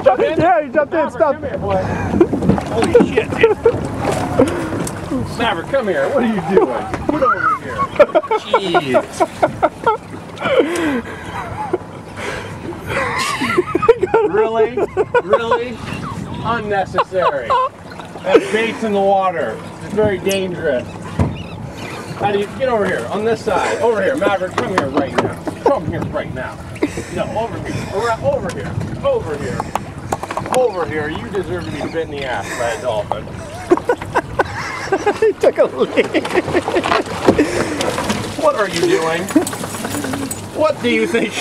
jump in? Yeah, he jumped in. Stop. Come here, boy. Holy shit, dude. Maverick, come here. What are you doing? Get over here. Jeez. Really? Really? Unnecessary. That bait's in the water. It's very dangerous. How do you get over here? On this side. Over here. Maverick, come here right now. Come here right now. No, over here. Over here. Over here. Over here. You deserve to be bit in the ass by a dolphin. He took a leak. What are you doing? What do you think?